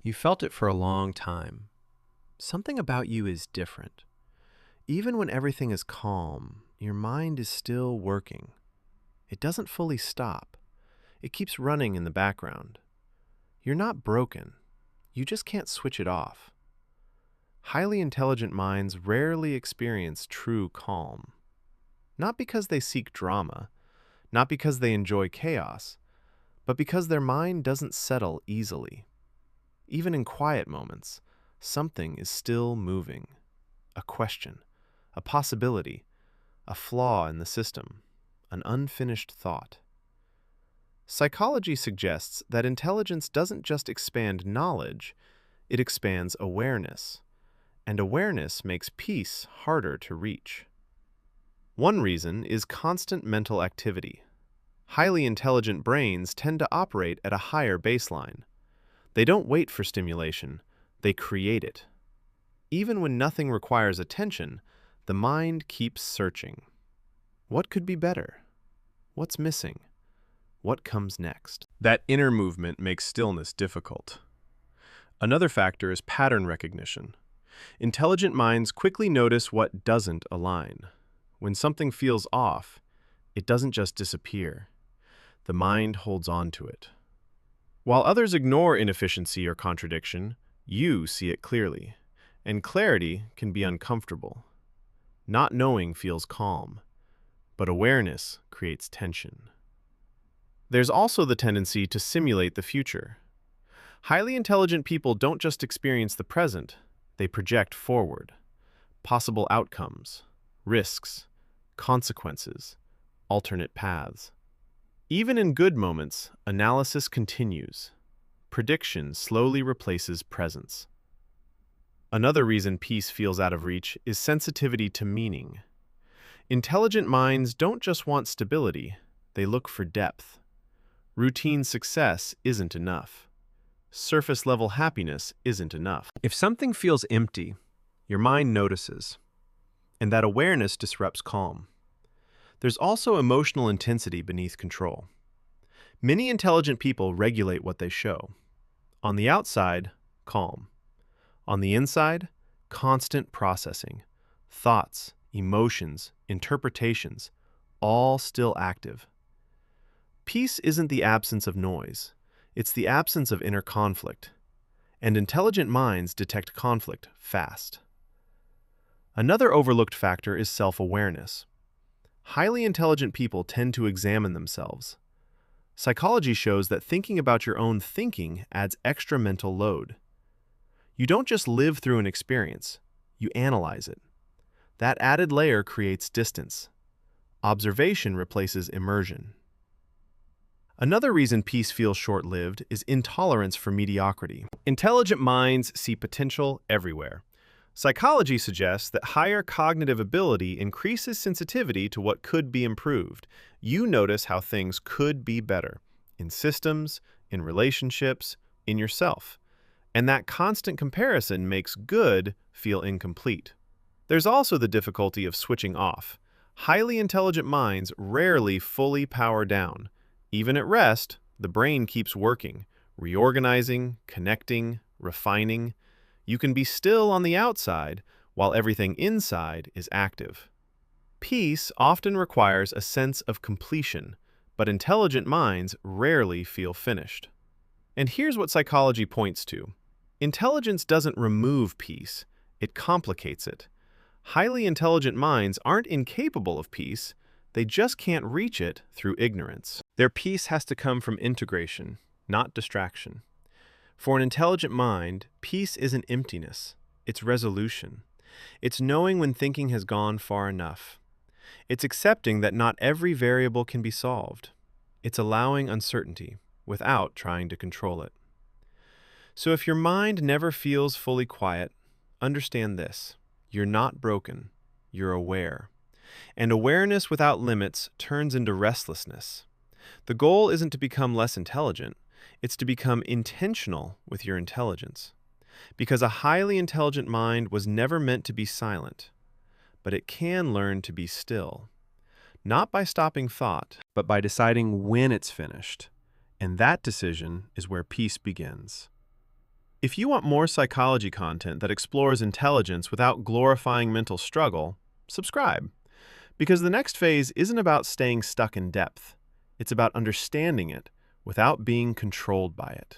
You felt it for a long time. Something about you is different. Even when everything is calm, your mind is still working. It doesn't fully stop. It keeps running in the background. You're not broken. You just can't switch it off. Highly intelligent minds rarely experience true calm. Not because they seek drama, not because they enjoy chaos, but because their mind doesn't settle easily. Even in quiet moments, something is still moving. A question, a possibility, a flaw in the system, an unfinished thought. Psychology suggests that intelligence doesn't just expand knowledge, it expands awareness. And awareness makes peace harder to reach. One reason is constant mental activity. Highly intelligent brains tend to operate at a higher baseline. They don't wait for stimulation, they create it. Even when nothing requires attention, the mind keeps searching. What could be better? What's missing? What comes next? That inner movement makes stillness difficult. Another factor is pattern recognition. Intelligent minds quickly notice what doesn't align. When something feels off, it doesn't just disappear. The mind holds on to it. While others ignore inefficiency or contradiction, you see it clearly. And clarity can be uncomfortable. Not knowing feels calm, but awareness creates tension. There's also the tendency to simulate the future. Highly intelligent people don't just experience the present, they project forward. Possible outcomes, risks, consequences, alternate paths. Even in good moments, analysis continues. Prediction slowly replaces presence. Another reason peace feels out of reach is sensitivity to meaning. Intelligent minds don't just want stability, they look for depth. Routine success isn't enough. Surface-level happiness isn't enough. If something feels empty, your mind notices, and that awareness disrupts calm. There's also emotional intensity beneath control. Many intelligent people regulate what they show. On the outside, calm. On the inside, constant processing. Thoughts, emotions, interpretations, all still active. Peace isn't the absence of noise. It's the absence of inner conflict. And intelligent minds detect conflict fast. Another overlooked factor is self-awareness. Highly intelligent people tend to examine themselves. Psychology shows that thinking about your own thinking adds extra mental load. You don't just live through an experience, you analyze it. That added layer creates distance. Observation replaces immersion. Another reason peace feels short-lived is intolerance for mediocrity. Intelligent minds see potential everywhere. Psychology suggests that higher cognitive ability increases sensitivity to what could be improved. You notice how things could be better in systems, in relationships, in yourself. And that constant comparison makes good feel incomplete. There's also the difficulty of switching off. Highly intelligent minds rarely fully power down. Even at rest, the brain keeps working, reorganizing, connecting, refining. You can be still on the outside while everything inside is active. Peace often requires a sense of completion, but intelligent minds rarely feel finished. And here's what psychology points to. Intelligence doesn't remove peace, it complicates it. Highly intelligent minds aren't incapable of peace, they just can't reach it through ignorance. Their peace has to come from integration, not distraction. For an intelligent mind, peace isn't emptiness, it's resolution. It's knowing when thinking has gone far enough. It's accepting that not every variable can be solved. It's allowing uncertainty without trying to control it. So if your mind never feels fully quiet, understand this. You're not broken, you're aware. And awareness without limits turns into restlessness. The goal isn't to become less intelligent, it's to become intentional with your intelligence. Because a highly intelligent mind was never meant to be silent, but it can learn to be still. Not by stopping thought, but by deciding when it's finished. And that decision is where peace begins. If you want more psychology content that explores intelligence without glorifying mental struggle, subscribe. Because the next phase isn't about staying stuck in depth. It's about understanding it without being controlled by it.